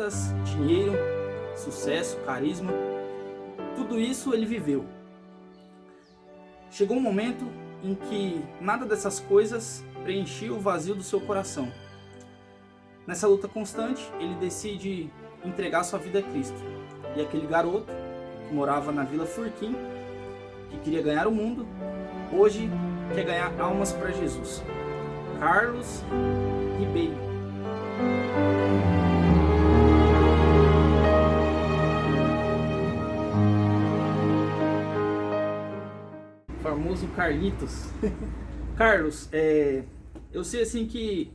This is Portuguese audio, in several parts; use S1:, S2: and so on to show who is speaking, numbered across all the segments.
S1: conquistas, dinheiro, sucesso, carisma, tudo isso ele viveu. Chegou um momento em que nada dessas coisas preenchia o vazio do seu coração. Nessa luta constante, ele decide entregar sua vida a Cristo. E aquele garoto que morava na Vila Furquim, que queria ganhar o mundo, hoje quer ganhar almas para Jesus. Carlos Ribeiro. O famoso Carlitos. Carlos, eu sei assim que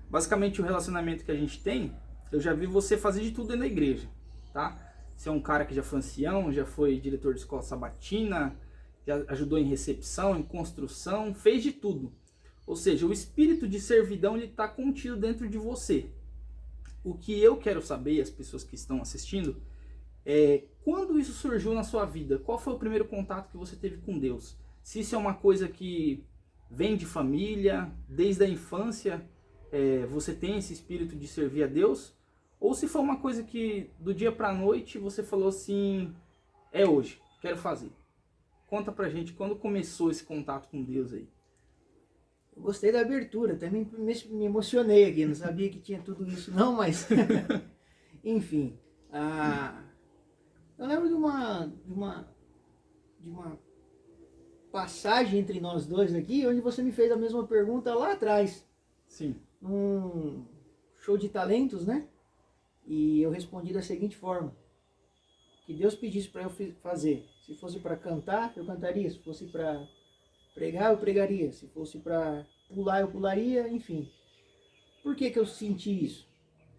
S1: basicamente o relacionamento que a gente tem, eu já vi você fazer de tudo dentro da igreja, tá? Você é um cara que já foi ancião, já foi diretor de escola sabatina, já ajudou em recepção, em construção, fez de tudo. Ou seja, o espírito de servidão está contido dentro de você. O que eu quero saber, as pessoas que estão assistindo, é quando isso surgiu na sua vida? Qual foi o primeiro contato que você teve com Deus? Se isso é uma coisa que vem de família, desde a infância, você tem esse espírito de servir a Deus? Ou se foi uma coisa que do dia para a noite você falou assim, é hoje, quero fazer. Conta pra gente quando começou esse contato com Deus aí.
S2: Eu gostei da abertura, até me emocionei aqui, não sabia que tinha tudo isso não, mas enfim. Eu lembro de uma passagem entre nós dois aqui, onde você me fez a mesma pergunta lá atrás.
S1: Sim.
S2: Num show de talentos, né? E eu respondi da seguinte forma: que Deus pedisse para eu fazer. Se fosse para cantar, eu cantaria. Se fosse para pregar, eu pregaria. Se fosse para pular, eu pularia. Enfim. Por que eu senti isso?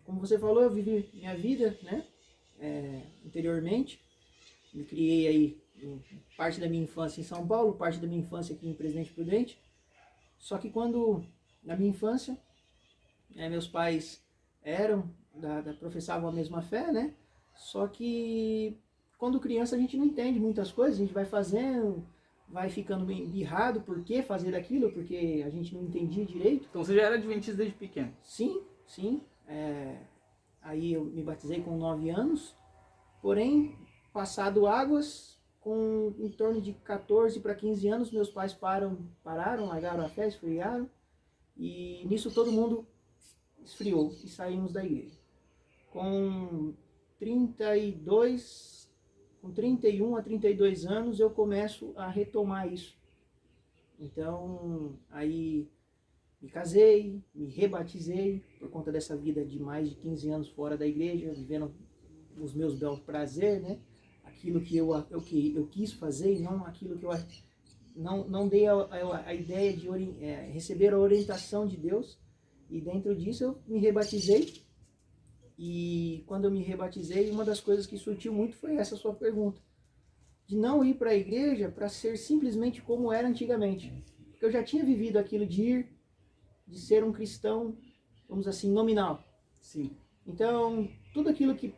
S2: Como você falou, eu vivi minha vida, né? Anteriormente. Me criei aí parte da minha infância em São Paulo, parte da minha infância aqui em Presidente Prudente. Só que quando, na minha infância, meus pais professavam a mesma fé, né? Só que quando criança a gente não entende muitas coisas, a gente vai fazendo, vai ficando meio birrado, por que fazer aquilo, porque a gente não entendia direito.
S1: Então você já era adventista desde pequeno?
S2: Sim. Aí eu me batizei com 9 anos, porém, passado águas, com em torno de 14 para 15 anos, meus pais pararam, largaram a fé, esfriaram, e nisso todo mundo esfriou e saímos da igreja. Com 31 a 32 anos eu começo a retomar isso. Então, aí me casei, me rebatizei por conta dessa vida de mais de 15 anos fora da igreja, vivendo os meus belos prazeres, né? Aquilo que eu quis fazer e não aquilo que eu não dei a ideia de receber a orientação de Deus. E dentro disso eu me rebatizei. E quando eu me rebatizei, uma das coisas que surtiu muito foi essa sua pergunta. De não ir para a igreja para ser simplesmente como era antigamente. Porque eu já tinha vivido aquilo de ser um cristão, vamos assim, nominal.
S1: Sim.
S2: Então, tudo aquilo que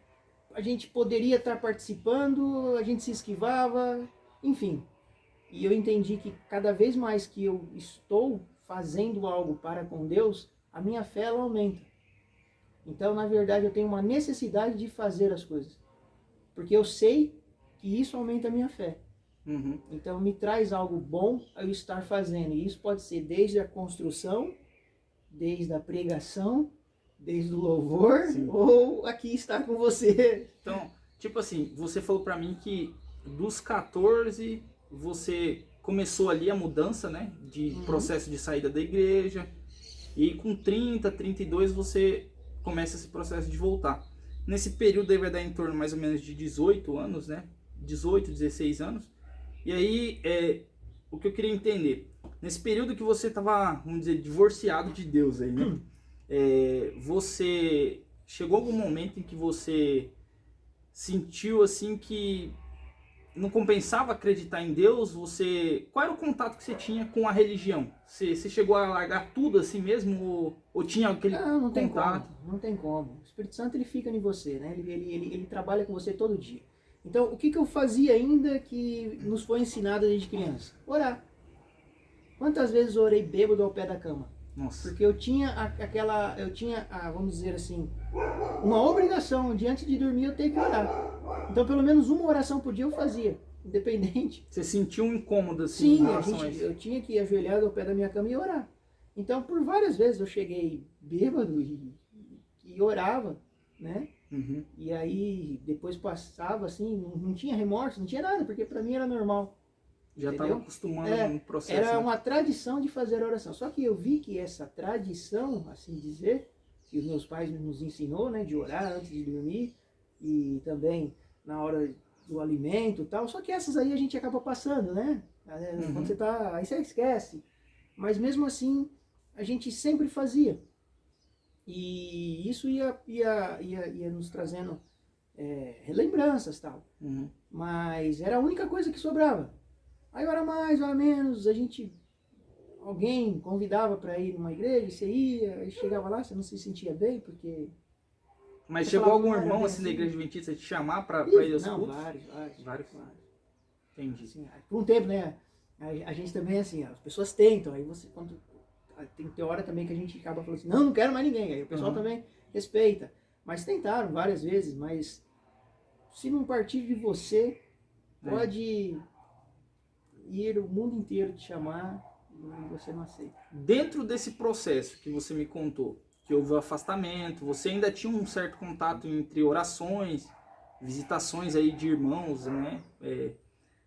S2: a gente poderia estar participando, a gente se esquivava, enfim. E eu entendi que cada vez mais que eu estou fazendo algo para com Deus, a minha fé ela aumenta. Então, na verdade, eu tenho uma necessidade de fazer as coisas. Porque eu sei que isso aumenta a minha fé.
S1: Uhum.
S2: Então, me traz algo bom eu estar fazendo. E isso pode ser desde a construção, desde a pregação, desde o louvor, sim, ou aqui estar com você.
S1: Então, tipo assim, você falou pra mim que dos 14 você começou ali a mudança, né? De processo de saída da igreja. E com 30, 32 você começa esse processo de voltar. Nesse período aí vai dar em torno mais ou menos de 18 anos, né? 18, 16 anos. E aí, o que eu queria entender, nesse período que você estava, vamos dizer, divorciado de Deus aí, né? Você chegou algum momento em que você sentiu assim que não compensava acreditar em Deus? Qual era o contato que você tinha com a religião? Você chegou a largar tudo assim mesmo? Ou tinha aquele
S2: não tem
S1: contato?
S2: Como, não tem como. O Espírito Santo ele fica em você, né? Ele trabalha com você todo dia. Então, o que eu fazia ainda que nos foi ensinado desde criança? Orar. Quantas vezes eu orei bêbado ao pé da cama?
S1: Nossa.
S2: Porque eu tinha vamos dizer assim, uma obrigação de antes de dormir eu ter que orar. Então pelo menos uma oração por dia eu fazia, independente.
S1: Você sentiu um incômodo assim em
S2: Sim,
S1: relação a isso?
S2: eu tinha que ir ajoelhado ao pé da minha cama e orar. Então por várias vezes eu cheguei bêbado e orava, né?
S1: Uhum.
S2: E aí depois passava assim, não tinha remorso, não tinha nada, porque para mim era normal.
S1: Já estava
S2: Entendeu?
S1: acostumando no processo.
S2: Era
S1: né?
S2: uma tradição de fazer a oração. Só que eu vi que essa tradição, assim dizer, que os meus pais nos ensinou, né, de orar antes de dormir e também na hora do alimento e tal. Só que essas aí a gente acaba passando, né? Quando você tá, aí você esquece. Mas mesmo assim, a gente sempre fazia. E isso ia nos trazendo relembranças, tal.
S1: Uhum.
S2: Mas era a única coisa que sobrava. Aí hora mais, hora menos, alguém convidava para ir numa igreja, você ia, aí chegava lá, você não se sentia bem, porque...
S1: Mas
S2: você
S1: chegou
S2: falava,
S1: algum
S2: não era
S1: irmão
S2: bem
S1: assim da
S2: assim.
S1: igreja adventista te chamar para
S2: Ih,
S1: ir aos
S2: não,
S1: cultos?
S2: vários.
S1: Entendi.
S2: Assim, por um tempo, né, a gente também, assim, as pessoas tentam, aí você, quando tem hora também que a gente acaba falando assim, não quero mais ninguém, aí o pessoal também respeita. Mas tentaram várias vezes, mas se não partir de você, pode ir o mundo inteiro te chamar e você não aceita.
S1: Dentro desse processo que você me contou, que houve o afastamento, você ainda tinha um certo contato entre orações, visitações aí de irmãos, né?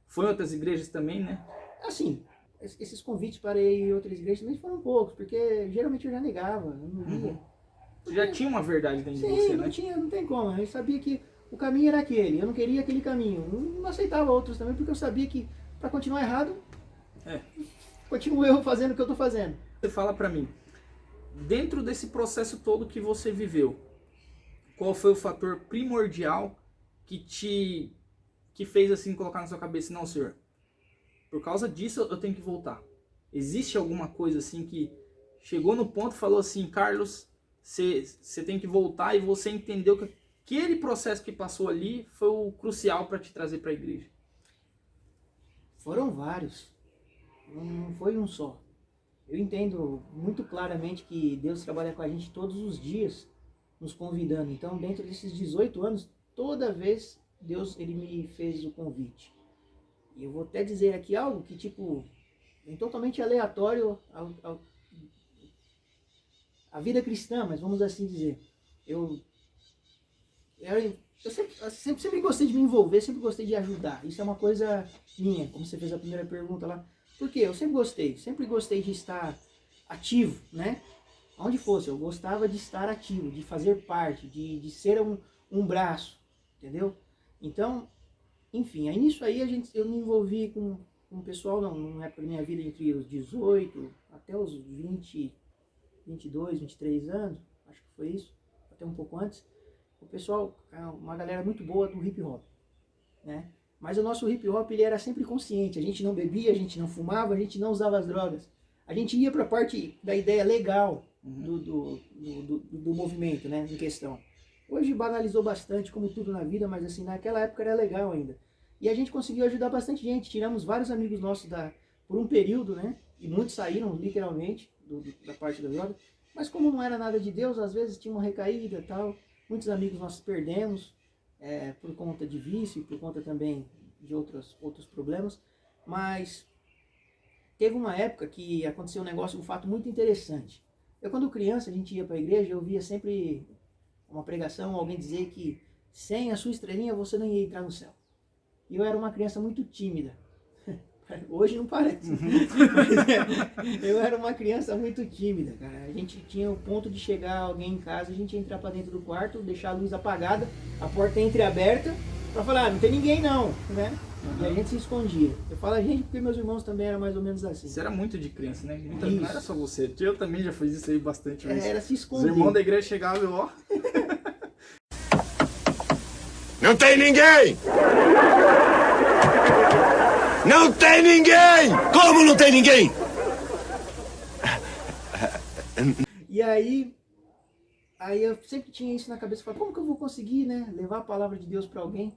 S1: Foi em outras igrejas também, né?
S2: Assim, esses convites para ir em outras igrejas também foram poucos, porque geralmente eu já negava, eu não ia.
S1: Você já tinha uma verdade dentro de
S2: Sim,
S1: você,
S2: não
S1: né?
S2: tinha, não tem como. Eu sabia que o caminho era aquele, eu não queria aquele caminho. Eu não aceitava outros também, porque eu sabia que para continuar errado, continuo eu fazendo o que eu estou fazendo.
S1: Você fala pra mim, dentro desse processo todo que você viveu, qual foi o fator primordial que fez assim colocar na sua cabeça, não, senhor, por causa disso eu tenho que voltar? Existe alguma coisa assim que chegou no ponto e falou assim, Carlos, você tem que voltar, e você entendeu que aquele processo que passou ali foi o crucial para te trazer para a igreja?
S2: Foram vários, não foi um só. Eu entendo muito claramente que Deus trabalha com a gente todos os dias, nos convidando. Então, dentro desses 18 anos, toda vez Deus ele me fez o convite. E eu vou até dizer aqui algo que, tipo, é totalmente aleatório à vida cristã, mas vamos assim dizer. Eu sempre gostei de me envolver, sempre gostei de ajudar. Isso é uma coisa minha, como você fez a primeira pergunta lá. Por quê? Eu sempre gostei de estar ativo, né? Onde fosse, eu gostava de estar ativo, de fazer parte, de ser um braço, entendeu? Então, enfim, aí nisso aí eu me envolvi com o pessoal, numa época da minha vida, entre os 18 até os 20, 22, 23 anos, acho que foi isso, até um pouco antes. O pessoal, uma galera muito boa do hip hop, né? Mas o nosso hip hop ele era sempre consciente, a gente não bebia, a gente não fumava, a gente não usava as drogas. A gente ia para a parte da ideia legal do movimento, né, em questão. Hoje banalizou bastante, como tudo na vida, mas assim, naquela época era legal ainda. E a gente conseguiu ajudar bastante gente, tiramos vários amigos nossos por um período, né, e muitos saíram literalmente da parte da droga. Mas como não era nada de Deus, às vezes tinha uma recaída e tal. Muitos amigos nós perdemos por conta de vício, por conta também de outros problemas. Mas teve uma época que aconteceu um fato muito interessante. Eu, quando criança, a gente ia para a igreja, eu via sempre uma pregação, alguém dizer que sem a sua estrelinha você não ia entrar no céu. E eu era uma criança muito tímida. Hoje não parece. Mas eu era uma criança muito tímida, cara. A gente tinha o ponto de chegar alguém em casa, a gente ia entrar para dentro do quarto, deixar a luz apagada, a porta entreaberta, para falar, não tem ninguém não, né? E a gente se escondia. Eu falo a gente porque meus irmãos também eram mais ou menos assim.
S1: Você era muito de criança, né? Não era só você. Eu também já fiz isso aí bastante.
S2: Era se esconder.
S1: Os irmãos da igreja chegavam e ó...
S3: Não tem ninguém! Não tem ninguém! Como não tem ninguém?
S2: E aí eu sempre tinha isso na cabeça, falava, como que eu vou conseguir, né, levar a palavra de Deus para alguém?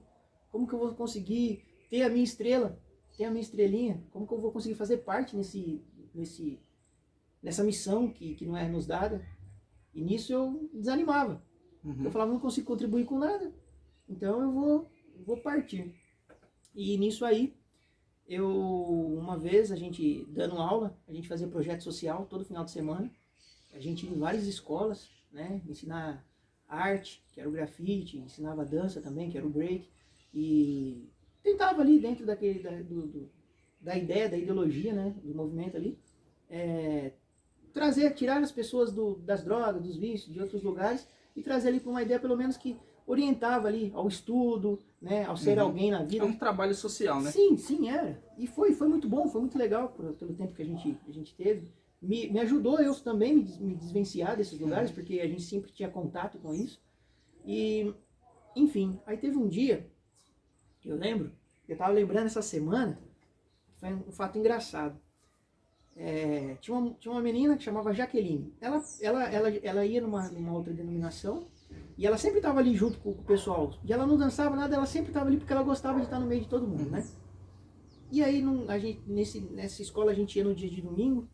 S2: Como que eu vou conseguir ter a minha estrela, ter a minha estrelinha? Como que eu vou conseguir fazer parte nessa missão que não é nos dada. E nisso eu desanimava. Eu falava, não consigo contribuir com nada, então eu vou partir. E nisso aí, uma vez, a gente dando aula, a gente fazia projeto social todo final de semana, a gente ia em várias escolas, né, ensinar arte, que era o grafite, ensinava dança também, que era o break, e tentava ali dentro da ideia, da ideologia, né, do movimento ali, tirar as pessoas das drogas, dos vícios, de outros lugares, e trazer ali para uma ideia pelo menos que orientava ali ao estudo, né, ao ser alguém na vida.
S1: É um trabalho social, né?
S2: Sim, era. E foi muito bom, foi muito legal pelo tempo que a gente teve. Me ajudou eu também me desvencilhar desses lugares, porque a gente sempre tinha contato com isso. E, enfim, aí teve um dia, eu lembro, eu estava lembrando essa semana, foi um fato engraçado. Tinha uma menina que chamava Jaqueline. Ela ia numa outra denominação e ela sempre estava ali junto com o pessoal. E ela não dançava nada, ela sempre estava ali porque ela gostava de estar no meio de todo mundo, né? E aí nessa escola a gente ia no dia de domingo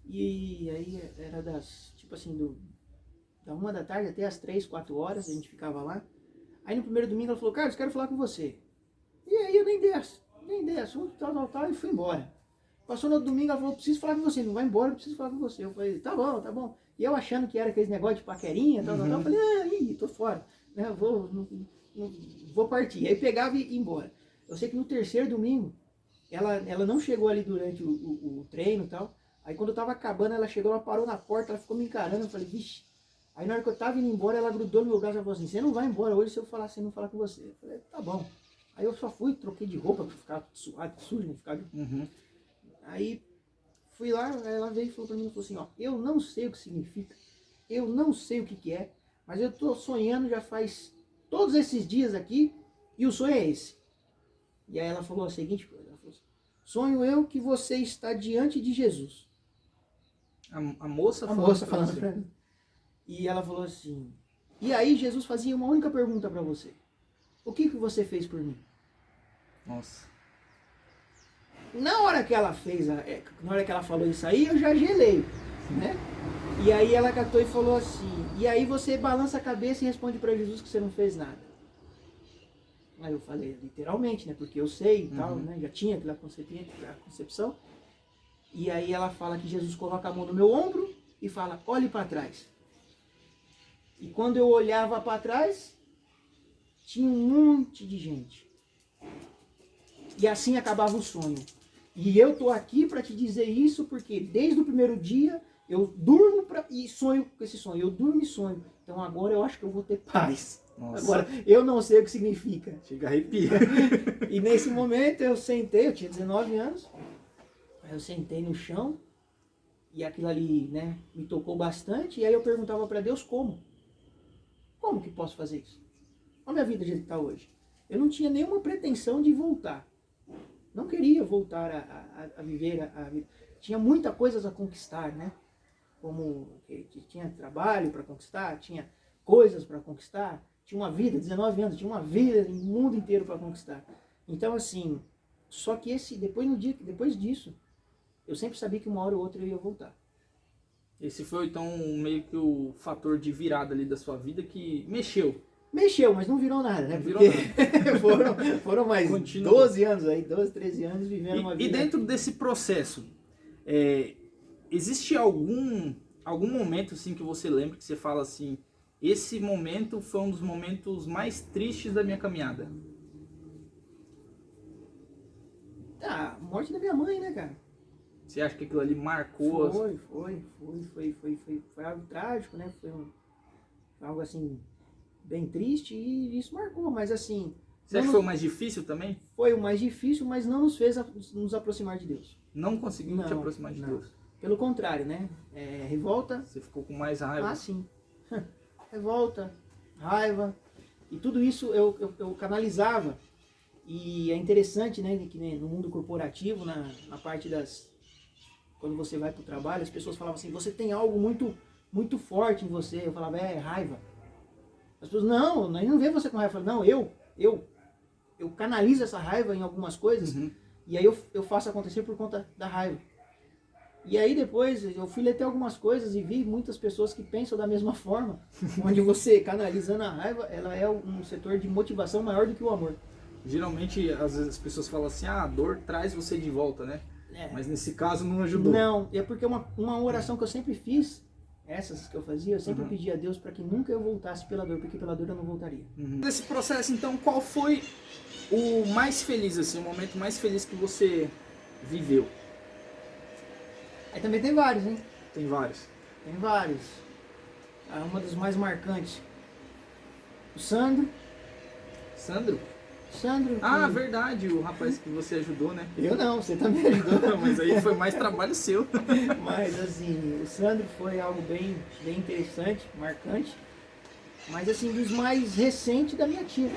S2: e aí era da 1 da tarde até as 3, 4 horas a gente ficava lá. Aí no primeiro domingo ela falou, Carlos, quero falar com você. E aí eu nem dei assunto, tal, e fui embora. Passou no domingo, ela falou, preciso falar com você, não vai embora, eu preciso falar com você. Eu falei, tá bom. E eu achando que era aquele negócio de paquerinha, tal, eu falei, tô fora, né, não vou partir. Aí pegava e ia embora. Eu sei que no terceiro domingo, ela não chegou ali durante o treino e tal. Aí quando eu tava acabando, ela chegou, ela parou na porta, ela ficou me encarando, eu falei, vixe. Aí na hora que eu tava indo embora, ela grudou no meu braço e falou assim, você não vai embora hoje se eu falar assim, não falar com você. Eu falei, tá bom. Aí eu só fui, troquei de roupa pra ficar suado, sujo, não ficar... Aí fui lá, ela veio e falou pra mim, falou assim, ó, eu não sei o que significa, eu não sei o que é, mas eu tô sonhando já faz todos esses dias aqui, e o sonho é esse. E aí ela falou a seguinte coisa, ela falou assim, sonho eu que você está diante de Jesus.
S1: A moça
S2: falando pra mim. E ela falou assim, e aí Jesus fazia uma única pergunta pra você, o que você fez por mim?
S1: Nossa.
S2: Na hora que ela falou isso aí, eu já gelei, né? E aí ela catou e falou assim, e aí você balança a cabeça e responde para Jesus que você não fez nada. Aí eu falei, literalmente, né? Porque eu sei e tal, né? Já tinha aquela concepção. E aí ela fala que Jesus coloca a mão no meu ombro e fala, olhe para trás. E quando eu olhava para trás, tinha um monte de gente. E assim acabava o sonho. E eu tô aqui para te dizer isso porque desde o primeiro dia eu durmo e sonho com esse sonho. Eu durmo e sonho. Então agora eu acho que eu vou ter paz. Nossa. Agora eu não sei o que significa.
S1: Chega a arrepia.
S2: E nesse momento eu sentei, eu tinha 19 anos. Eu sentei no chão e aquilo ali, né, me tocou bastante. E aí eu perguntava para Deus como. Como que posso fazer isso? Olha a minha vida do jeito que está hoje. Eu não tinha nenhuma pretensão de voltar. Não queria voltar a viver a vida. Tinha muita coisa a conquistar, né? Como tinha trabalho para conquistar, tinha coisas para conquistar, tinha uma vida, 19 anos, tinha uma vida, um mundo inteiro para conquistar. Então, assim, só que depois disso, eu sempre sabia que uma hora ou outra eu ia voltar.
S1: Esse foi, então, meio que o fator de virada ali da sua vida que mexeu.
S2: Mexeu, mas não virou nada, né?
S1: Não virou
S2: nada. foram mais 12 anos aí, 12, 13 anos vivendo uma vida.
S1: E dentro desse processo, existe algum momento assim que você lembra que você fala assim, esse momento foi um dos momentos mais tristes da minha caminhada?
S2: A morte da minha mãe, né, cara?
S1: Você acha que aquilo ali marcou?
S2: Foi algo trágico, né? Foi algo assim, bem triste e isso marcou, mas assim...
S1: Você acha que foi o mais difícil também?
S2: Foi o mais difícil, mas não nos fez nos aproximar de Deus.
S1: Não conseguiu te aproximar de Deus?
S2: Pelo contrário, né? Revolta...
S1: Você ficou com mais raiva?
S2: Ah, sim. Revolta, raiva, e tudo isso eu canalizava. E é interessante, né, que no mundo corporativo, na parte das... Quando você vai para o trabalho, as pessoas falavam assim, você tem algo muito, muito forte em você. Eu falava, raiva. As pessoas, não vê você com raiva. Eu falava, não, eu canalizo essa raiva em algumas coisas, e aí eu faço acontecer por conta da raiva. E aí depois eu fui ler até algumas coisas e vi muitas pessoas que pensam da mesma forma, onde você canalizando a raiva, ela é um setor de motivação maior do que o amor.
S1: Geralmente, às vezes as pessoas falam assim, a dor traz você de volta, né?
S2: É.
S1: Mas nesse caso não ajudou.
S2: Não, é porque uma oração que eu sempre fiz, essas que eu fazia, eu sempre pedi a Deus para que nunca eu voltasse pela dor, porque pela dor eu não voltaria.
S1: Nesse processo, então, qual foi o mais feliz, assim, o momento mais feliz que você viveu?
S2: Aí também tem vários, hein?
S1: Tem vários.
S2: Tem vários. Uma das mais marcantes. O Sandro.
S1: Sandro?
S2: Sandro.
S1: Ah,
S2: que-
S1: verdade, o rapaz que você ajudou, né?
S2: Eu não, você também ajudou.
S1: Mas aí foi mais trabalho seu.
S2: Mas assim, o Sandro foi algo bem interessante, marcante. Mas assim, dos mais recentes da minha tia.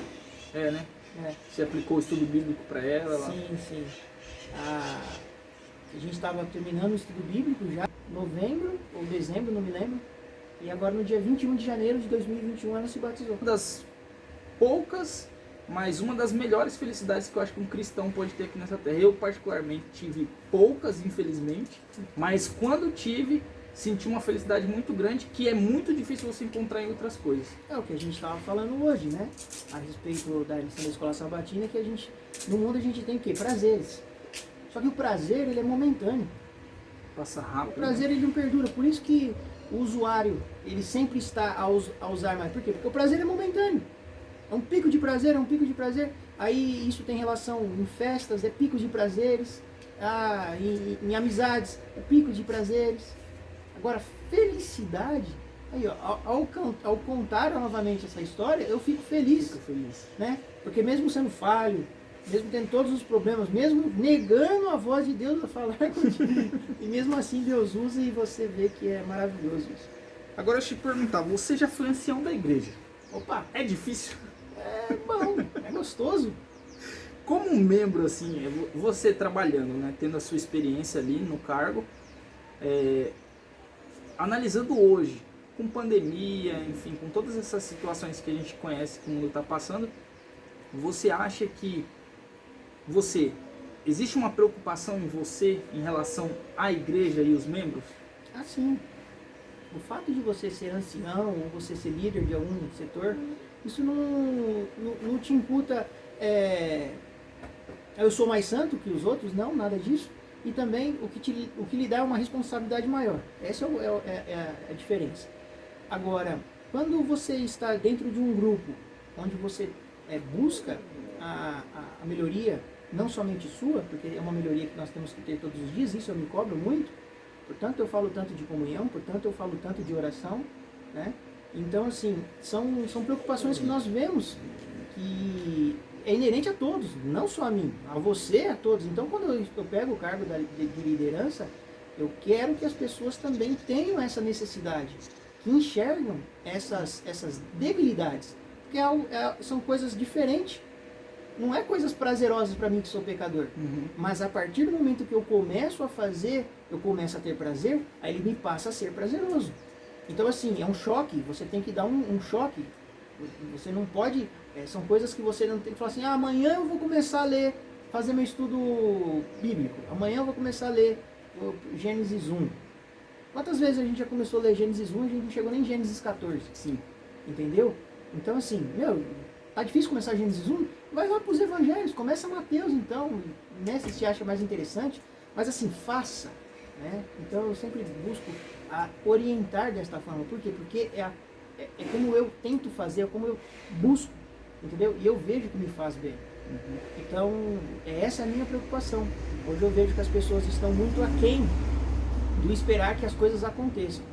S1: É, né?
S2: É.
S1: Você aplicou o estudo bíblico pra ela lá.
S2: Sim, sim. A gente estava terminando o estudo bíblico já, novembro ou dezembro, não me lembro. E agora no dia 21 de janeiro de 2021 ela se batizou.
S1: Uma das poucas, mas uma das melhores felicidades que eu acho que um cristão pode ter aqui nessa terra. Eu particularmente tive poucas, infelizmente, mas quando tive, senti uma felicidade muito grande que é muito difícil você encontrar em outras coisas.
S2: É o que a gente estava falando hoje, né? A respeito da lição da escola sabatina, que a gente, no mundo a gente tem o quê? Prazeres. Só que o prazer, ele é momentâneo.
S1: Passa
S2: O
S1: rápido.
S2: prazer, ele não perdura. Por isso que o usuário, ele sempre está a usar mais. Por quê? Porque o prazer é momentâneo. É um pico de prazer, é um pico de prazer. Aí isso tem relação em festas, é picos de prazeres. Em amizades, é pico de prazeres. Agora, felicidade, aí ó, ao contar novamente essa história, eu fico feliz,
S1: Fico feliz.
S2: né? Porque mesmo sendo falho, mesmo tendo todos os problemas, mesmo negando a voz de Deus a falar contigo, e mesmo assim Deus usa e você vê que é maravilhoso isso.
S1: Agora deixa eu te perguntar, você já foi ancião da igreja?
S2: Opa,
S1: É difícil?
S2: é bom, é gostoso.
S1: Como um membro, assim, você trabalhando, né, tendo a sua experiência ali no cargo, analisando hoje, com pandemia, enfim, com todas essas situações que a gente conhece que o mundo está passando, você acha que existe uma preocupação em você em relação à igreja e os membros?
S2: Assim, o fato de você ser ancião ou você ser líder de algum setor, isso não te imputa, eu sou mais santo que os outros, não, nada disso. E também o que lhe dá é uma responsabilidade maior. Essa é a diferença. Agora, quando você está dentro de um grupo onde você busca a melhoria, não somente sua, porque é uma melhoria que nós temos que ter todos os dias, isso eu me cobro muito, portanto eu falo tanto de comunhão, portanto eu falo tanto de oração, né? Então, assim, são preocupações que nós vemos que é inerente a todos, não só a mim, a você, a todos. Então, quando eu pego o cargo de liderança, eu quero que as pessoas também tenham essa necessidade, que enxergam essas debilidades, porque são coisas diferentes. Não é coisas prazerosas para mim que sou pecador, mas a partir do momento que eu começo a fazer, eu começo a ter prazer, aí ele me passa a ser prazeroso. Então, assim, é um choque, você tem que dar um choque. Você não pode, são coisas que você não tem que falar assim, amanhã eu vou começar a ler, fazer meu estudo bíblico, amanhã eu vou começar a ler Gênesis 1. Quantas vezes a gente já começou a ler Gênesis 1 e a gente não chegou nem em Gênesis 14?
S1: Sim.
S2: Entendeu? Então, assim, tá difícil começar Gênesis 1? Vai lá para os evangelhos, começa Mateus então, né, se você acha mais interessante, mas assim, faça, né? Então eu sempre busco orientar desta forma. Por quê? Porque é como eu tento fazer, é como eu busco, entendeu? E eu vejo que me faz bem. Então, essa é a minha preocupação. Hoje eu vejo que as pessoas estão muito aquém do esperar que as coisas aconteçam.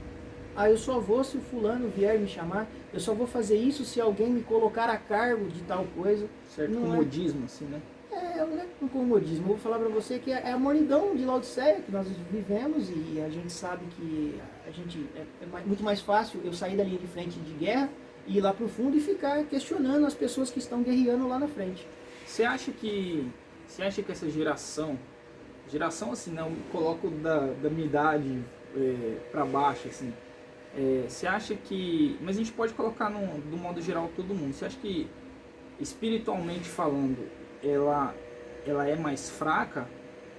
S2: Eu só vou se o fulano vier me chamar, eu só vou fazer isso se alguém me colocar a cargo de tal coisa.
S1: Certo
S2: Não
S1: comodismo, assim, né?
S2: Não é com comodismo. Eu vou falar para você que é a mornidão de Laodiceia que nós vivemos, e a gente sabe que muito mais fácil eu sair da linha de frente de guerra e ir lá pro fundo e ficar questionando as pessoas que estão guerreando lá na frente.
S1: Você acha que essa geração assim, não coloco da minha idade para baixo, assim, você acha que, mas a gente pode colocar do modo geral todo mundo, você acha que espiritualmente falando ela é mais fraca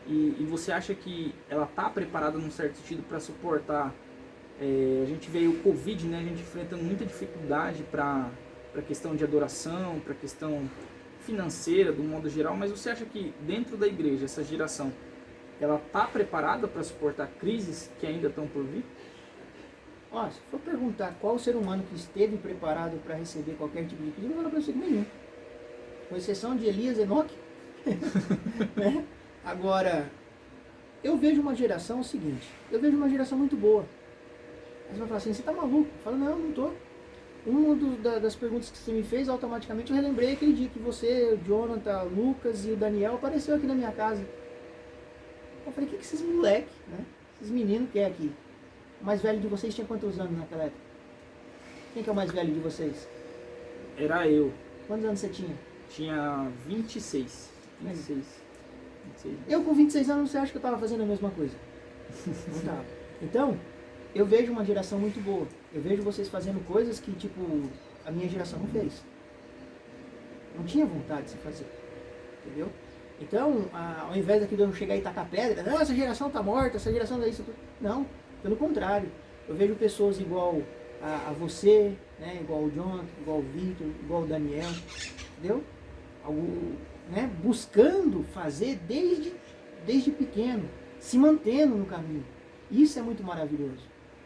S1: E você acha que ela está preparada num certo sentido para suportar? A gente veio o Covid, né? A gente enfrentando muita dificuldade para a questão de adoração, para a questão financeira, do modo geral. Mas você acha que dentro da igreja, essa geração, ela está preparada para suportar crises que ainda estão por vir?
S2: Ó, se for perguntar qual ser humano que esteve preparado para receber qualquer tipo de crise, eu vou falar para você que nenhum. Com exceção de Elias e Enoque. Né? Agora, eu vejo uma geração o seguinte, eu vejo uma geração muito boa. Aí você vai falar assim, você tá maluco? Eu falo, não tô. Uma das perguntas que você me fez, automaticamente eu relembrei aquele dia que você, o Jonathan, o Lucas e o Daniel apareceu aqui na minha casa. Eu falei, o que esses moleques, né? Esses meninos querem aqui? O mais velho de vocês tinha quantos anos naquela época? Quem que é o mais velho de vocês?
S1: Era eu.
S2: Quantos anos você tinha?
S1: Tinha 26. 26.
S2: Eu com 26 anos, você acha que eu estava fazendo a mesma coisa? Não estava. Então, eu vejo uma geração muito boa. Eu vejo vocês fazendo coisas que, tipo, a minha geração não fez. Não tinha vontade de se fazer. Entendeu? Então, ao invés daqui de eu chegar e tacar pedra, não, essa geração tá morta, essa geração é isso. Não, pelo contrário. Eu vejo pessoas igual a você, né, igual o Jonathan, igual o Victor, igual o Daniel, entendeu? Né, buscando fazer desde pequeno, se mantendo no caminho. Isso é muito maravilhoso.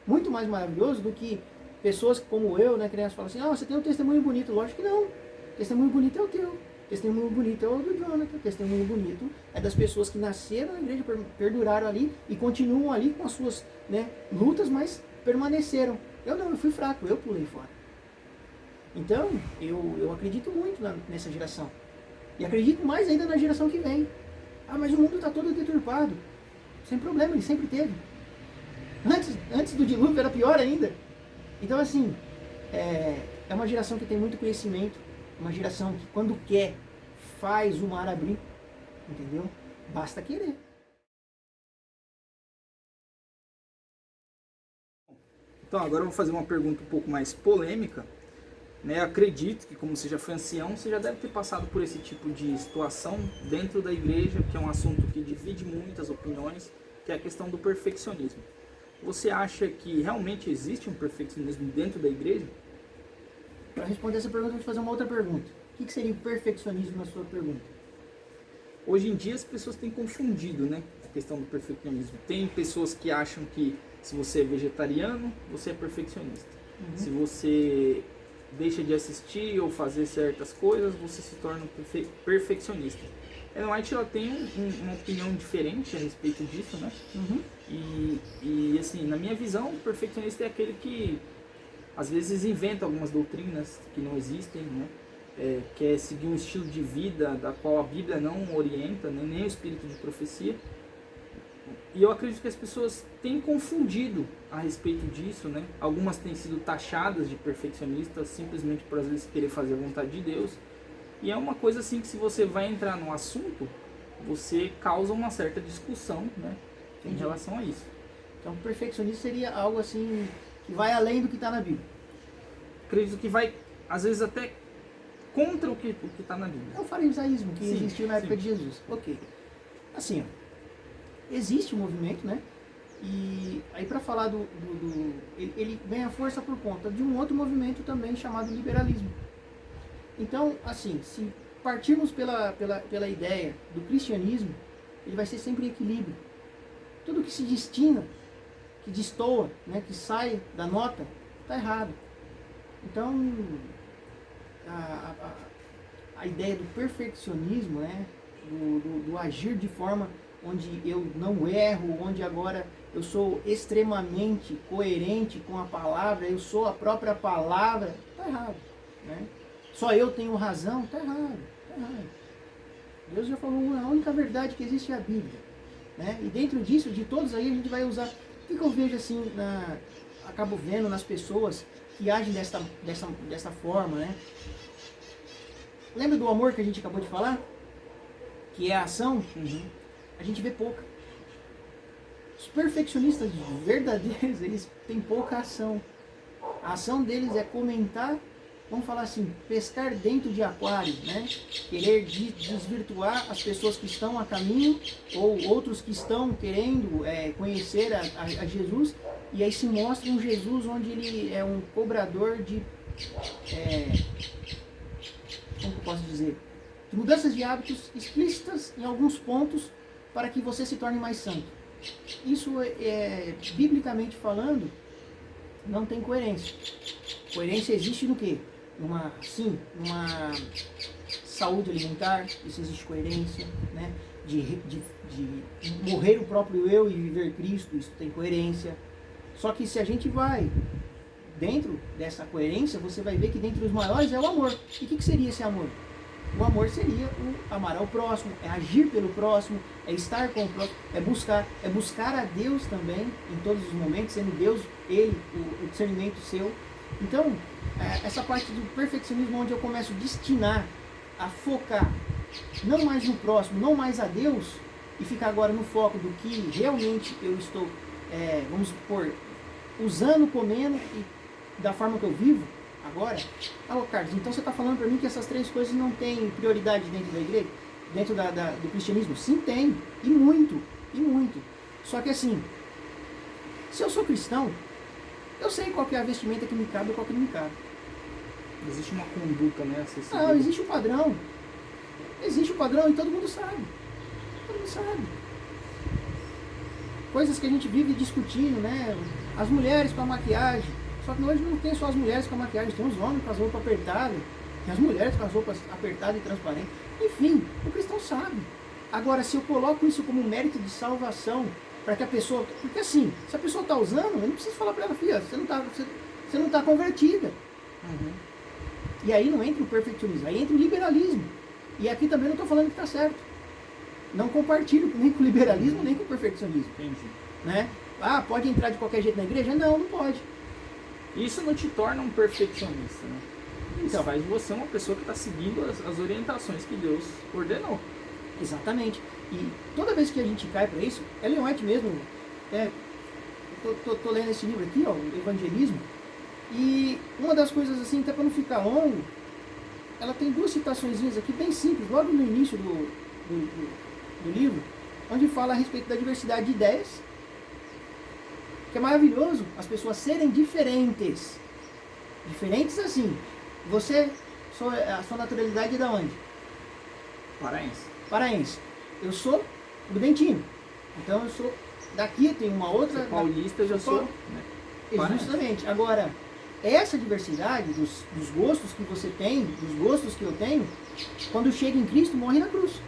S2: Muito mais maravilhoso do que pessoas como eu, né, crianças falam assim, você tem um testemunho bonito. Lógico que não. Testemunho bonito é o teu. Testemunho bonito é o do Jonathan. Testemunho bonito é das pessoas que nasceram na igreja, perduraram ali e continuam ali com as suas, né, lutas, mas permaneceram. Eu não, eu fui fraco, eu pulei fora. Então, eu acredito muito nessa geração. E acredito mais ainda na geração que vem. Mas o mundo está todo deturpado. Sem problema, ele sempre teve. Antes do dilúvio era pior ainda. Então, assim, é uma geração que tem muito conhecimento. Uma geração que, quando quer, faz o mar abrir. Entendeu? Basta querer.
S1: Então, agora eu vou fazer uma pergunta um pouco mais polêmica. Né? Acredito que, como você já foi ancião, você já deve ter passado por esse tipo de situação dentro da igreja, que é um assunto que divide muitas opiniões, que é a questão do perfeccionismo. Você acha que realmente existe um perfeccionismo dentro da igreja?
S2: Para responder essa pergunta, eu vou te fazer uma outra pergunta. O que seria o perfeccionismo na sua pergunta?
S1: Hoje em dia as pessoas têm confundido, né, a questão do perfeccionismo. Tem pessoas que acham que se você é vegetariano, você é perfeccionista. Uhum. Se você deixa de assistir ou fazer certas coisas, você se torna perfeccionista. Ellen White, ela tem uma opinião diferente a respeito disso, né?
S2: Uhum.
S1: E assim, na minha visão, o perfeccionista é aquele que às vezes inventa algumas doutrinas que não existem, né? Quer seguir um estilo de vida da qual a Bíblia não orienta, né? Nem o espírito de profecia. E eu acredito que as pessoas têm confundido a respeito disso, né? Algumas têm sido taxadas de perfeccionistas simplesmente por às vezes querer fazer a vontade de Deus. E é uma coisa assim que, se você vai entrar no assunto, você causa uma certa discussão, né, em relação a isso.
S2: Então, perfeccionismo seria algo assim que vai além do que está na Bíblia.
S1: Acredito que vai, às vezes, até contra o que está na Bíblia.
S2: É o farisaísmo que existiu na época de Jesus. Ok. Assim, existe um movimento, né? E aí, para falar ele ganha força por conta de um outro movimento também chamado liberalismo. Então, assim, se partirmos pela ideia do cristianismo, ele vai ser sempre equilíbrio. Tudo que se destina, que destoa, né, que sai da nota, está errado. Então, a ideia do perfeccionismo, né, do agir de forma onde eu não erro, onde agora eu sou extremamente coerente com a palavra, eu sou a própria palavra, está errado, né? Só eu tenho razão, está errado, está errado. Deus já falou, a única verdade que existe é a Bíblia, né? E dentro disso, de todos aí, a gente vai usar. O que eu vejo assim, acabo vendo nas pessoas que agem dessa forma, né? Lembra do amor que a gente acabou de falar? Que é a ação?
S1: Uhum.
S2: A gente vê pouca. Os perfeccionistas verdadeiros, eles têm pouca ação. A ação deles é comentar vamos falar assim, pescar dentro de aquário, né? Querer desvirtuar as pessoas que estão a caminho ou outros que estão querendo conhecer a Jesus, e aí se mostra um Jesus onde ele é um cobrador de, como que eu posso dizer, de mudanças de hábitos explícitas em alguns pontos para que você se torne mais santo. Isso, biblicamente falando, não tem coerência. Coerência existe no quê? Numa saúde alimentar, isso existe coerência, né? De morrer o próprio eu e viver Cristo, isso tem coerência. Só que se a gente vai dentro dessa coerência, você vai ver que dentre os maiores é o amor. E o que seria esse amor? O amor seria o amar ao próximo, é agir pelo próximo, é estar com o próximo, é buscar a Deus também, em todos os momentos, sendo Deus, Ele, o discernimento seu. Então, essa parte do perfeccionismo, onde eu começo a destinar, a focar, não mais no próximo, não mais a Deus, e ficar agora no foco do que realmente eu estou, vamos supor, usando, comendo, e da forma que eu vivo, agora, Carlos, então você está falando para mim que essas três coisas não têm prioridade dentro da igreja? Dentro do cristianismo? Sim, tem. E muito. E muito. Só que assim, se eu sou cristão, eu sei qual que é a vestimenta que me cabe e qual que não me cabe.
S1: Existe uma conduta, né?
S2: Não, existe um padrão. Existe um padrão e todo mundo sabe. Todo mundo sabe. Coisas que a gente vive discutindo, né? As mulheres com a maquiagem. Só que hoje não tem só as mulheres com a maquiagem, tem os homens com as roupas apertadas, tem as mulheres com as roupas apertadas e transparentes. Enfim, o cristão sabe. Agora, se eu coloco isso como um mérito de salvação, para que a pessoa... Porque assim, se a pessoa está usando, eu não preciso falar para ela, filha, você não está convertida.
S1: Uhum.
S2: E aí não entra o perfeccionismo, aí entra o liberalismo. E aqui também não estou falando que está certo. Não compartilho nem com o liberalismo, nem com o perfeccionismo.
S1: Entendi.
S2: Né? Ah, pode entrar de qualquer jeito na igreja? Não, não pode.
S1: Isso não te torna um perfeccionista, né? Isso
S2: Então,
S1: faz de você uma pessoa que está seguindo as orientações que Deus ordenou.
S2: Exatamente. E toda vez que a gente cai para isso, Ellen White mesmo, tô lendo esse livro aqui, ó, o Evangelismo, e uma das coisas assim, até para não ficar longo, ela tem duas citaçõezinhas aqui bem simples, logo no início do livro, onde fala a respeito da diversidade de ideias, que é maravilhoso as pessoas serem diferentes. Diferentes assim. A sua naturalidade é da onde?
S1: Paraense.
S2: Paraense. Eu sou prudentino. Então eu sou daqui, eu tenho uma outra...
S1: Você paulista, eu já sou... Né?
S2: Justamente. Agora, essa diversidade dos gostos que você tem, dos gostos que eu tenho, quando chega em Cristo, morre na cruz.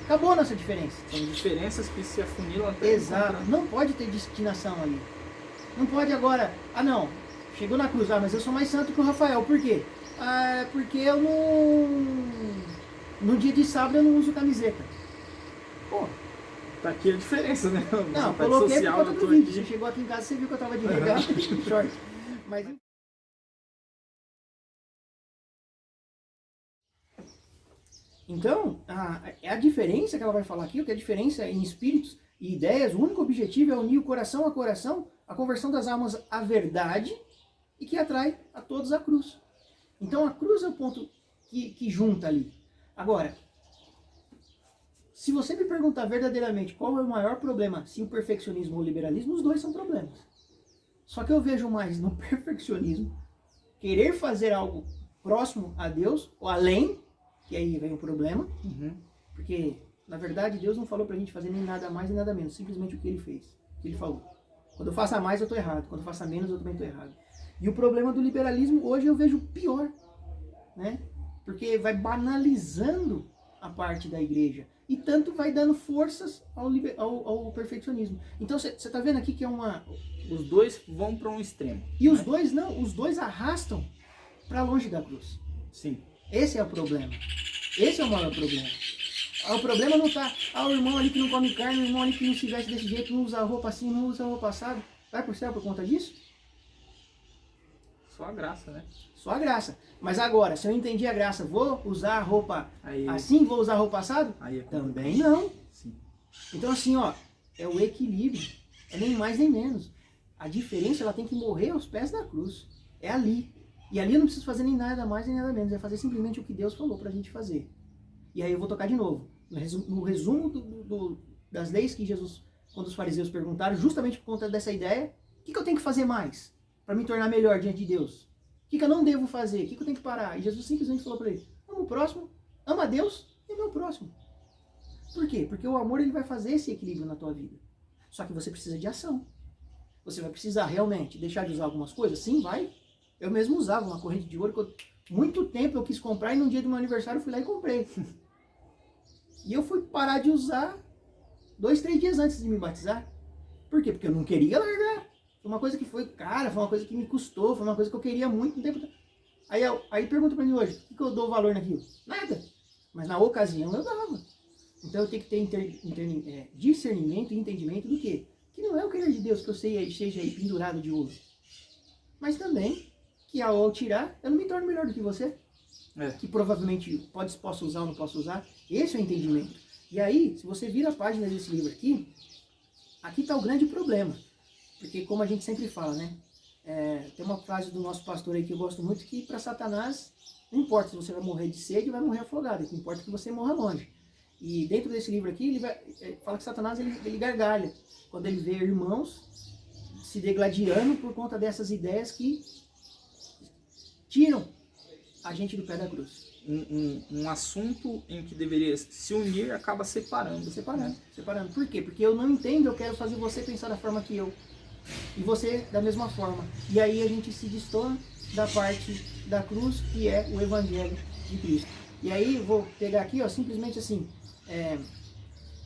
S2: Acabou a nossa diferença.
S1: São diferenças que se afunilam até...
S2: Exato. Não pode ter destinação ali. Não pode agora... Ah, não. Chegou na cruz. Ah, mas eu sou mais santo que o Rafael. Por quê? Ah, porque eu não... No dia de sábado eu não uso camiseta. Pô.
S1: Tá aqui a diferença, né?
S2: Não, coloquei por conta do vídeo. Você chegou aqui em casa, você viu que eu tava de regata e de short. Mas... Então, a diferença que ela vai falar aqui, que é a diferença em espíritos e ideias, o único objetivo é unir o coração a coração, a conversão das almas à verdade e que atrai a todos a cruz. Então a cruz é o ponto que junta ali. Agora, se você me perguntar verdadeiramente qual é o maior problema, se o perfeccionismo ou o liberalismo, os dois são problemas. Só que eu vejo mais no perfeccionismo, querer fazer algo próximo a Deus, ou além, que aí vem o problema, porque, na verdade, Deus não falou pra gente fazer nem nada mais nem nada menos, simplesmente o que Ele fez, o que Ele falou. Quando eu faço a mais, eu tô errado, quando eu faço a menos, eu também tô errado. E o problema do liberalismo, hoje eu vejo pior, né? Porque vai banalizando a parte da igreja, e tanto vai dando forças ao perfeccionismo. Então, você tá vendo aqui que é uma...
S1: Os dois vão para um extremo.
S2: E os dois não, os dois arrastam para longe da cruz.
S1: Sim.
S2: Esse é o problema. Esse é o maior problema. O problema não tá, o irmão ali que não come carne, o irmão ali que não se veste desse jeito, não usa roupa assim, não usa roupa assada. Vai pro céu por conta disso?
S1: Só a graça, né?
S2: Só a graça. Mas agora, se eu entendi a graça, vou usar a roupa assim, vou usar a roupa assada? Também não.
S1: Sim.
S2: Então assim, ó, é o equilíbrio. É nem mais nem menos. A diferença, ela tem que morrer aos pés da cruz. É ali. E ali eu não preciso fazer nem nada mais nem nada menos, é fazer simplesmente o que Deus falou pra gente fazer. E aí eu vou tocar de novo. No resumo das leis que Jesus, quando os fariseus perguntaram, justamente por conta dessa ideia, o que eu tenho que fazer mais para me tornar melhor diante de Deus? O que eu não devo fazer? O que eu tenho que parar? E Jesus simplesmente falou para ele, ama o próximo, ama a Deus e ama o próximo. Por quê? Porque o amor ele vai fazer esse equilíbrio na tua vida. Só que você precisa de ação. Você vai precisar realmente deixar de usar algumas coisas? Sim, vai. Eu mesmo usava uma corrente de ouro que muito tempo eu quis comprar e no dia do meu aniversário eu fui lá e comprei. E eu fui parar de usar 2, 3 dias antes de me batizar. Por quê? Porque eu não queria largar. Foi uma coisa que foi uma coisa que me custou, foi uma coisa que eu queria muito no tempo. Aí pergunta pra mim hoje, o que eu dou valor naquilo? Nada. Mas na ocasião eu dava. Então eu tenho que ter discernimento e entendimento do quê? Que não é o querer de Deus que eu seja aí pendurado de ouro. Mas também que ao tirar, eu não me torno melhor do que você. Que provavelmente posso usar ou não posso usar. Esse é o entendimento. E aí, se você vira a página desse livro aqui está o grande problema. Porque como a gente sempre fala, né? Tem uma frase do nosso pastor aí que eu gosto muito, que para Satanás, não importa se você vai morrer de sede ou vai morrer afogado, o que importa é que você morra longe. E dentro desse livro aqui, ele fala que Satanás ele gargalha quando ele vê irmãos se degladiando por conta dessas ideias que tiram a gente do pé da cruz.
S1: Um assunto em que deveria se unir acaba separando.
S2: Separando. Por quê? Porque eu não entendo, eu quero fazer você pensar da forma que eu. E você da mesma forma. E aí a gente se destoa da parte da cruz, que é o Evangelho de Cristo. E aí vou pegar aqui, ó, simplesmente assim,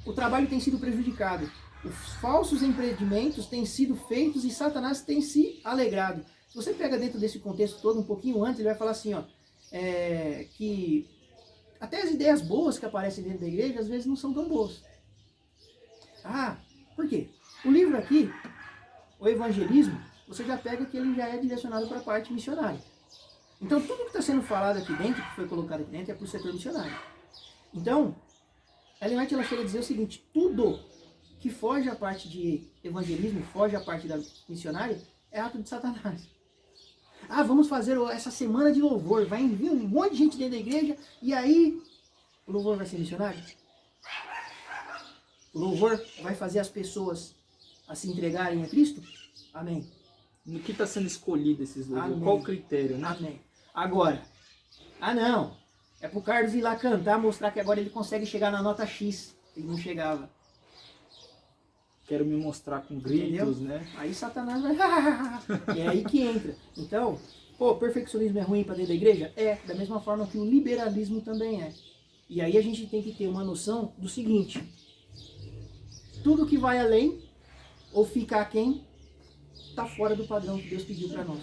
S2: o trabalho tem sido prejudicado. Os falsos empreendimentos têm sido feitos e Satanás tem se alegrado. Se você pega dentro desse contexto todo, um pouquinho antes, ele vai falar assim, ó, que até as ideias boas que aparecem dentro da igreja, às vezes não são tão boas. Por quê? O livro aqui, o evangelismo, você já pega que ele já é direcionado para a parte missionária. Então, tudo que está sendo falado aqui dentro, que foi colocado aqui dentro, é para o setor missionário. Então, Ellen White ela chega a dizer o seguinte, tudo que foge à parte de evangelismo, foge à parte da missionária, é ato de Satanás. Vamos fazer essa semana de louvor, vai vir um monte de gente dentro da igreja, e aí o louvor vai ser missionário? O louvor vai fazer as pessoas a se entregarem a Cristo? Amém.
S1: No que está sendo escolhido esses louvores?
S2: Amém.
S1: Qual o critério, né?
S2: Amém. Agora, não, é pro Carlos ir lá cantar, mostrar que agora ele consegue chegar na nota X, ele não chegava.
S1: Quero me mostrar com gritos,
S2: entendeu?
S1: né?
S2: Aí Satanás vai... é aí que entra. Então, perfeccionismo é ruim para dentro da igreja? Da mesma forma que o liberalismo também é. E aí a gente tem que ter uma noção do seguinte, tudo que vai além, ou fica aquém, está fora do padrão que Deus pediu para nós.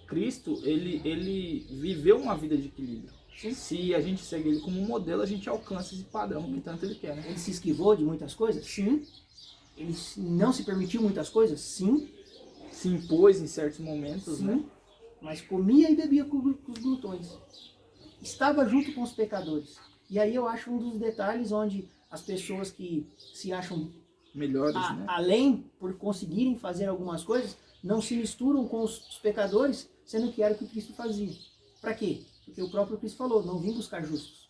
S1: Cristo, ele viveu uma vida de equilíbrio.
S2: Sim.
S1: Se a gente segue ele como modelo, a gente alcança esse padrão que tanto ele quer, né?
S2: Ele se esquivou de muitas coisas? Sim. Ele não se permitiu muitas coisas? Sim.
S1: Se impôs em certos momentos,
S2: sim,
S1: né?
S2: Mas comia e bebia com os glutões. Estava junto com os pecadores. E aí eu acho um dos detalhes onde as pessoas que se acham
S1: melhores, né?
S2: além por conseguirem fazer algumas coisas, não se misturam com os pecadores, sendo que era o que Cristo fazia. Para quê? Porque o próprio Cristo falou, não vim buscar justos.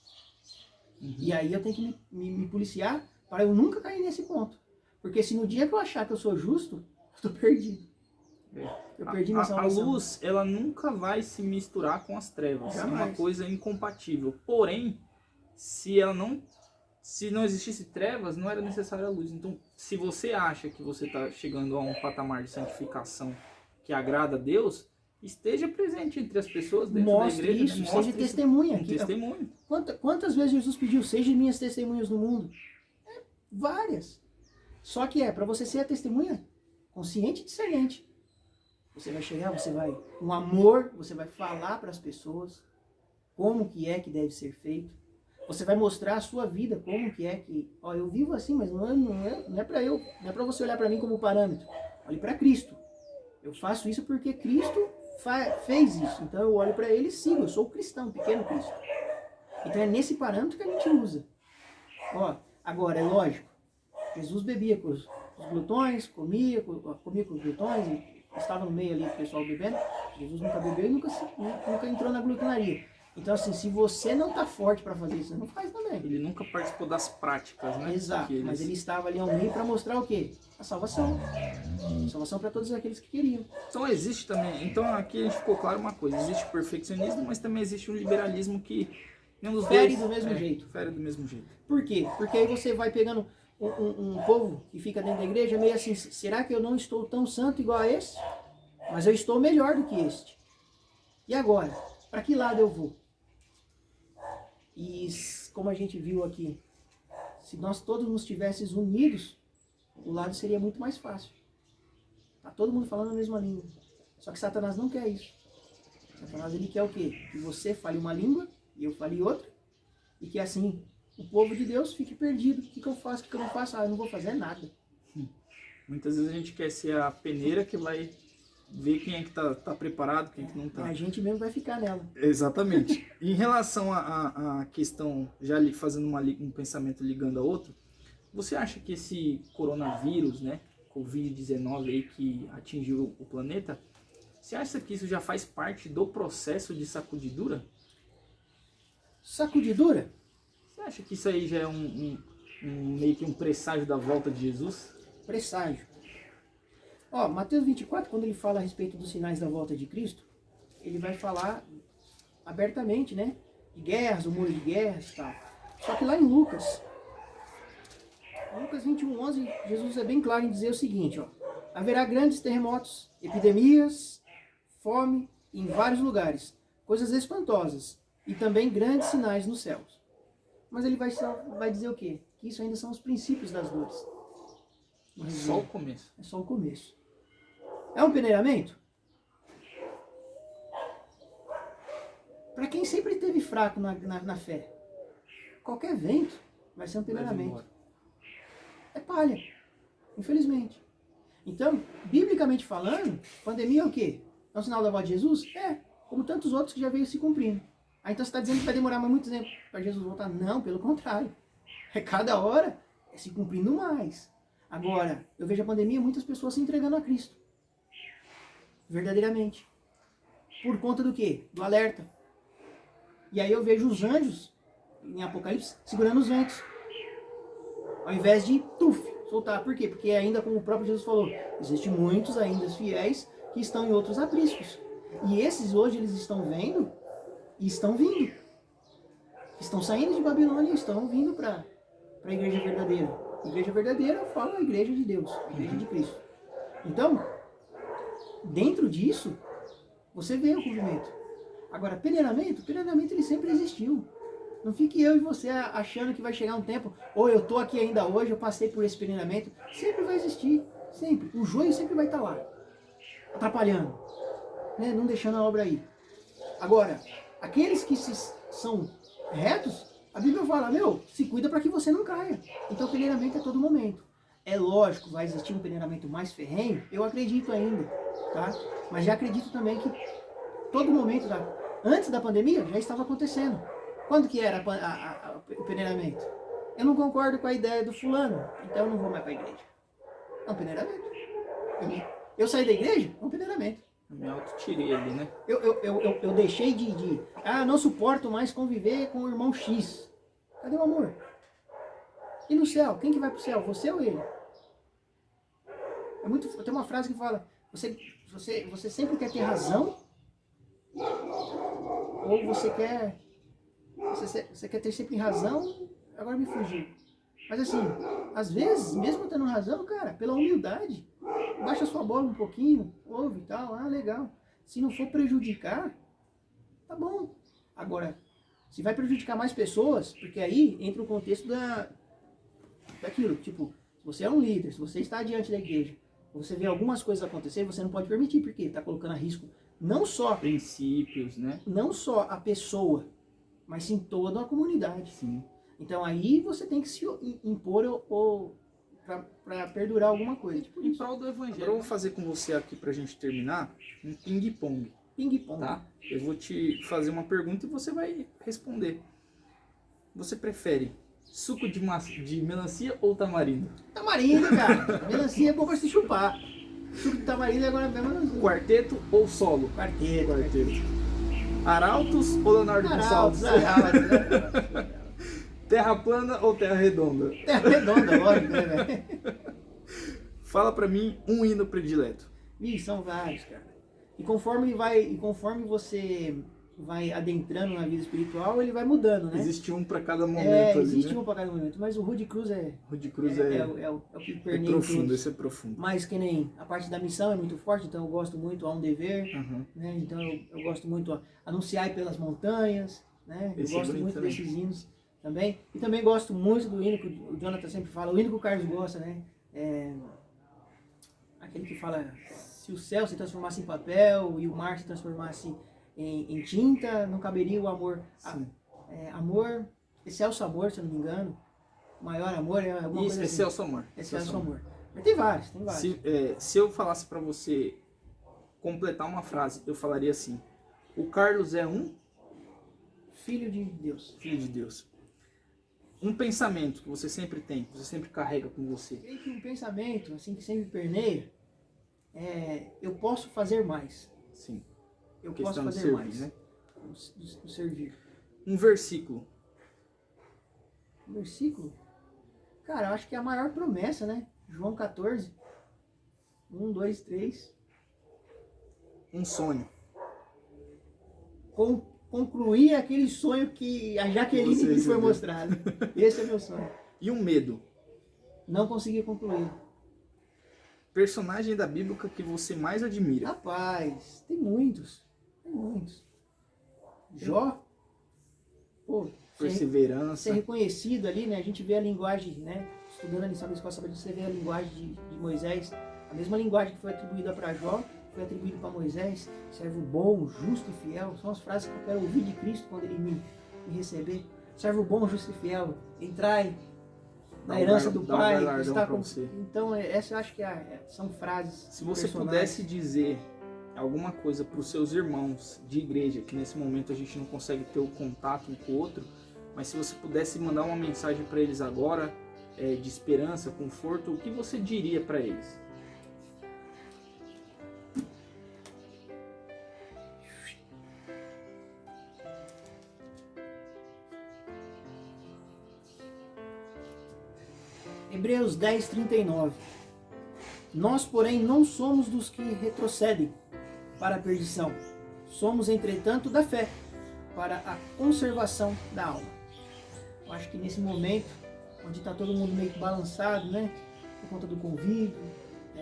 S2: E aí eu tenho que me policiar para eu nunca cair nesse ponto. Porque se no dia que eu achar que eu sou justo, eu estou perdido. Eu perdi minha salvação.
S1: A luz, ela nunca vai se misturar com as trevas.
S2: Jamais.
S1: É uma coisa incompatível. Porém, se não existisse trevas, não era necessária a luz. Então, se você acha que você está chegando a um patamar de santificação que agrada a Deus, esteja presente entre as pessoas dentro da igreja.
S2: Isso, seja testemunha.
S1: Testemunho.
S2: Quantas vezes Jesus pediu, sejam minhas testemunhas no mundo? Várias. Só que para você ser a testemunha consciente e discernente. Você vai chegar, você vai com amor, você vai falar para as pessoas como que é que deve ser feito. Você vai mostrar a sua vida, como que é que... eu vivo assim, mas não é para você olhar para mim como parâmetro. Olhe para Cristo. Eu faço isso porque Cristo fez isso. Então eu olho para ele e sigo. Eu sou o cristão, pequeno Cristo. Então é nesse parâmetro que a gente usa. Agora, é lógico. Jesus bebia com os glutões, comia com os glutões, e estava no meio ali do pessoal bebendo. Jesus nunca bebeu e nunca entrou na glutonaria. Então, assim, se você não tá forte para fazer isso, você não faz também.
S1: Ele nunca participou das práticas, né?
S2: Exato, mas ele estava ali ao meio para mostrar o quê? A salvação. Salvação para todos aqueles que queriam.
S1: Então existe também, então aqui a gente ficou claro uma coisa, existe o perfeccionismo, mas também existe um liberalismo que nenhum dos
S2: Fere
S1: dois,
S2: do mesmo jeito.
S1: Fere do mesmo jeito.
S2: Por quê? Porque aí você vai pegando um povo que fica dentro da igreja meio assim, será que eu não estou tão santo igual a esse? Mas eu estou melhor do que este. E agora? Para que lado eu vou? E como a gente viu aqui, se nós todos nos estivéssemos unidos, o lado seria muito mais fácil. Tá todo mundo falando a mesma língua. Só que Satanás não quer isso. Satanás ele quer o quê? Que você fale uma língua e eu fale outra. E que assim o povo de Deus fique perdido. O que eu faço? O que eu não faço? Ah, eu não vou fazer nada.
S1: Muitas vezes a gente quer ser a peneira que vai ver quem é que tá preparado, quem é que não tá.
S2: A gente mesmo vai ficar nela.
S1: Exatamente. Em relação à questão, já fazendo um pensamento ligando a outro, você acha que esse coronavírus, né, Covid-19 aí que atingiu o planeta, você acha que isso já faz parte do processo de sacudidura?
S2: Sacudidura?
S1: Você acha que isso aí já é meio que um presságio da volta de Jesus?
S2: Presságio. Ó, Mateus 24, quando ele fala a respeito dos sinais da volta de Cristo, ele vai falar abertamente, né? De guerras, rumor de guerras e tal. Só que lá em Lucas 21:11, Jesus é bem claro em dizer o seguinte, ó. Haverá grandes terremotos, epidemias, fome em vários lugares, coisas espantosas e também grandes sinais nos céus. Mas ele vai dizer o quê? Que isso ainda são os princípios das dores.
S1: Só o começo.
S2: É só o começo. É um peneiramento? Para quem sempre esteve fraco na fé, qualquer vento vai ser um peneiramento. É palha, infelizmente. Então, biblicamente falando, pandemia é o quê? É um sinal da volta de Jesus? É, como tantos outros que já veio se cumprindo. Aí então você está dizendo que vai demorar mais muito tempo para Jesus voltar? Não, pelo contrário. É cada hora é se cumprindo mais. Agora, eu vejo a pandemia muitas pessoas se entregando a Cristo. Verdadeiramente. Por conta do quê? Do alerta. E aí eu vejo os anjos, em Apocalipse, segurando os ventos. Ao invés de, soltar. Por quê? Porque ainda, como o próprio Jesus falou, existem muitos ainda fiéis que estão em outros apriscos. E esses hoje eles estão vendo e estão vindo. Estão saindo de Babilônia e estão vindo para a igreja verdadeira. Igreja verdadeira, eu falo a igreja de Deus, a igreja de Cristo. Então, dentro disso, você vê o cumprimento. Agora, peneiramento ele sempre existiu. Não fique eu e você achando que vai chegar um tempo, ou eu estou aqui ainda hoje, eu passei por esse peneiramento. Sempre vai existir, sempre. O joio sempre vai estar lá, atrapalhando, né? Não deixando a obra ir. Agora, aqueles que são retos, a Bíblia fala, se cuida para que você não caia. Então, peneiramento é todo momento. É lógico, vai existir um peneiramento mais ferrenho, eu acredito ainda, tá? Mas já acredito também que todo momento, antes da pandemia, já estava acontecendo. Quando que era o peneiramento? Eu não concordo com a ideia do fulano, então eu não vou mais para a igreja. É um peneiramento. Eu saí da igreja? É um peneiramento.
S1: Eu me auto-tirei ali, né?
S2: Eu deixei não suporto mais conviver com o irmão X. Cadê o amor? E no céu? Quem que vai pro céu? Você ou ele? Tem uma frase que fala, você sempre quer ter razão? Ou você quer ter sempre razão? Agora me fugiu. Mas assim, às vezes, mesmo tendo razão, cara, pela humildade, baixa sua bola um pouquinho, ouve e tal, legal. Se não for prejudicar, tá bom. Agora, se vai prejudicar mais pessoas, porque aí entra o contexto daquilo, tipo, se você é um líder, se você está diante da igreja, você vê algumas coisas acontecer, você não pode permitir, porque está colocando a risco não só
S1: princípios, né?
S2: Não só a pessoa, mas sim toda a comunidade.
S1: Sim.
S2: Então aí você tem que se impor ou para perdurar alguma coisa. Tipo
S1: em prol do evangelho. Agora eu vou fazer com você aqui pra gente terminar um ping-pong.
S2: Ping-pong.
S1: Tá? Eu vou te fazer uma pergunta e você vai responder. Você prefere suco de melancia ou tamarindo?
S2: Tamarindo, cara. Melancia é bom pra se chupar. Suco de tamarindo agora mesmo.
S1: Quarteto ou solo?
S2: Quarteto.
S1: Arautos ou Leonardo Gonçalves?
S2: Arautos.
S1: Terra plana ou terra redonda?
S2: Terra redonda, lógico, né, velho?
S1: Fala pra mim um hino predileto.
S2: Ih, são vários, cara. E conforme você vai adentrando na vida espiritual, ele vai mudando, né?
S1: Existe um pra cada momento ali,
S2: existe
S1: né?
S2: um pra cada momento. Mas o Rude Cruz
S1: Rude Cruz
S2: o que permeia
S1: profundo,
S2: todos.
S1: esse é profundo.
S2: Mas que nem a parte da missão é muito forte, então eu gosto muito, há um dever,
S1: Uhum.
S2: né? Então eu gosto muito, anunciar pelas montanhas, né? Eu
S1: Esse é
S2: gosto
S1: bonito
S2: muito
S1: também.
S2: desses hinos também. E também gosto muito do hino que o Jonathan sempre fala, o hino que o Carlos gosta, né? Aquele que fala, se o céu se transformasse em papel e o mar se transformasse em tinta, não caberia o amor. Amor, excelso amor, se eu não me engano. Maior amor é alguma coisa assim.
S1: Excelso amor.
S2: Excelso amor. Mas tem vários.
S1: Se eu falasse pra você completar uma frase, eu falaria assim: o Carlos é um
S2: filho de Deus.
S1: Filho de Deus. Um pensamento que você sempre tem, que você sempre carrega com você.
S2: Creio que um pensamento, assim, que sempre permeia, eu posso fazer mais.
S1: Sim.
S2: Eu
S1: Questão
S2: posso
S1: de
S2: fazer
S1: servir,
S2: mais.
S1: né?
S2: Do servir.
S1: Um versículo.
S2: Um versículo? Cara, eu acho que é a maior promessa, né? João 14. 1, 2, 3.
S1: Um sonho.
S2: Concluir aquele sonho que a Jaqueline me foi mostrado. Esse é meu sonho.
S1: E um medo.
S2: Não consegui concluir.
S1: Personagem da Bíblia que você mais admira.
S2: Rapaz, tem muitos. Jó. Pô,
S1: Perseverança.
S2: ser reconhecido ali, né? A gente vê a linguagem, né? Estudando a lição da escola sabendo, você vê a linguagem de Moisés. A mesma linguagem que foi atribuída para Jó, foi atribuída para Moisés. Servo bom, justo e fiel. São as frases que eu quero ouvir de Cristo quando ele me receber. Servo bom, justo e fiel. Entrai na herança do Pai. Está com... Então, essa eu acho que são frases.
S1: Se você pudesse dizer alguma coisa para os seus irmãos de igreja, que nesse momento a gente não consegue ter o contato um com o outro, mas se você pudesse mandar uma mensagem para eles agora, de esperança, conforto, o que você diria para eles?
S2: Hebreus 10, 39. Nós, porém, não somos dos que retrocedem para a perdição. Somos, entretanto, da fé, para a conservação da alma. Eu acho que nesse momento, onde está todo mundo meio que balançado, né? Por conta do convívio,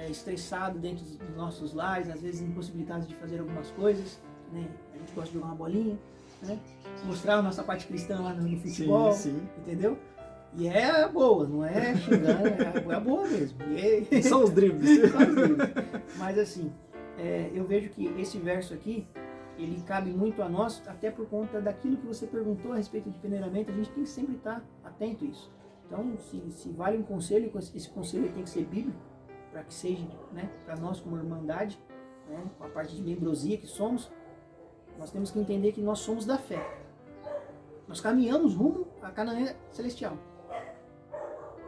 S2: estressado dentro dos nossos lares, às vezes impossibilitados de fazer algumas coisas, né? A gente gosta de jogar uma bolinha, né? Mostrar a nossa parte cristã lá no futebol,
S1: sim.
S2: Entendeu? E é boa, não é xingando, é boa mesmo.
S1: São os dribles.
S2: Mas assim, eu vejo que esse verso aqui, ele cabe muito a nós, até por conta daquilo que você perguntou a respeito de peneiramento, a gente tem que sempre estar atento a isso. Então, se vale um conselho, esse conselho tem que ser bíblico, para que seja, né, para nós como irmandade, né, com a parte de membrosia que somos, nós temos que entender que nós somos da fé. Nós caminhamos rumo à Canaã celestial.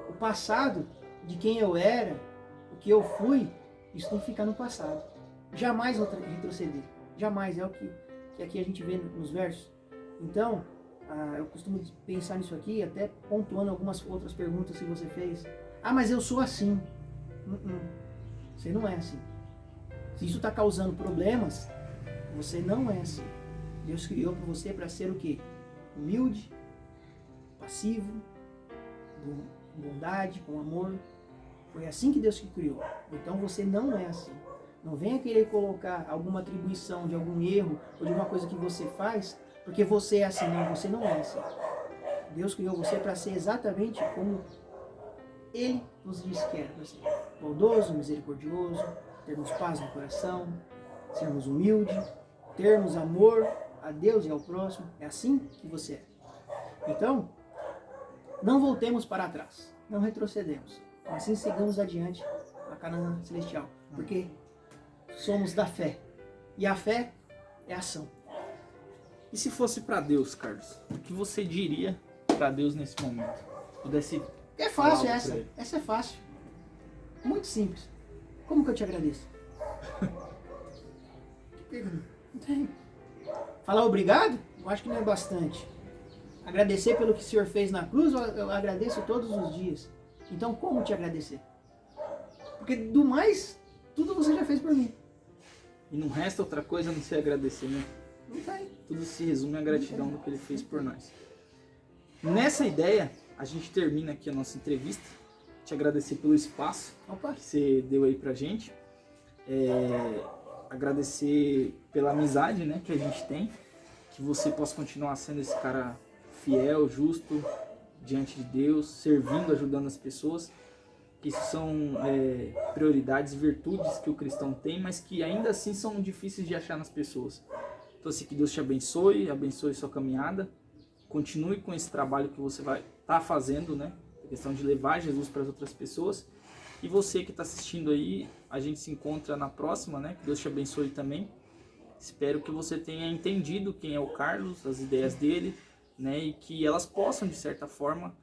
S2: O passado de quem eu era, o que eu fui, isso tem que ficar no passado. Jamais retroceder. Jamais, é o que aqui a gente vê nos versos. Então, eu costumo pensar nisso aqui, até pontuando algumas outras perguntas que você fez. Ah, mas eu sou assim. Você não é assim. Se isso está causando problemas, você não é assim. Deus criou para você para ser o quê? Humilde, passivo, com bondade, com amor. Foi assim que Deus te criou. Então você não é assim. Não venha querer colocar alguma atribuição de algum erro ou de uma coisa que você faz, porque você é assim. Não, você não é assim. Deus criou você para ser exatamente como Ele nos disse que era. Bondoso, misericordioso, termos paz no coração, sermos humildes, termos amor a Deus e ao próximo. É assim que você é. Então, não voltemos para trás, não retrocedemos. Assim sigamos adiante a Canaã celestial, porque somos da fé. E a fé é ação.
S1: E se fosse para Deus, Carlos, o que você diria para Deus nesse momento? Pudesse
S2: É fácil essa é fácil. Muito simples. Como que eu te agradeço? Não tem. Falar obrigado? Eu acho que não é bastante. Agradecer pelo que o Senhor fez na cruz, eu agradeço todos os dias. Então, como te agradecer? Porque do mais, tudo você já fez por mim.
S1: E não resta outra coisa a não ser agradecer, né?
S2: Não tem.
S1: Tudo se resume à gratidão do que ele fez por nós. Nessa ideia, a gente termina aqui a nossa entrevista. Te agradecer pelo espaço
S2: Opa.
S1: que você deu aí pra gente. Agradecer pela amizade, né, que a gente tem. Que você possa continuar sendo esse cara fiel, justo, diante de Deus, servindo, ajudando as pessoas. Isso são prioridades, virtudes que o cristão tem, mas que ainda assim são difíceis de achar nas pessoas. Então assim, que Deus te abençoe sua caminhada, continue com esse trabalho que você vai estar fazendo, né? A questão de levar Jesus para as outras pessoas. E você que está assistindo aí, a gente se encontra na próxima, né? Que Deus te abençoe também. Espero que você tenha entendido quem é o Carlos, as ideias dele, né? E que elas possam, de certa forma,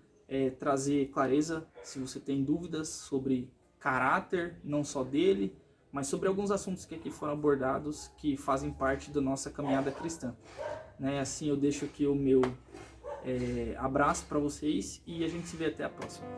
S1: trazer clareza se você tem dúvidas sobre caráter, não só dele, mas sobre alguns assuntos que aqui foram abordados que fazem parte da nossa caminhada cristã. Né? Assim eu deixo aqui o meu abraço para vocês e a gente se vê até a próxima.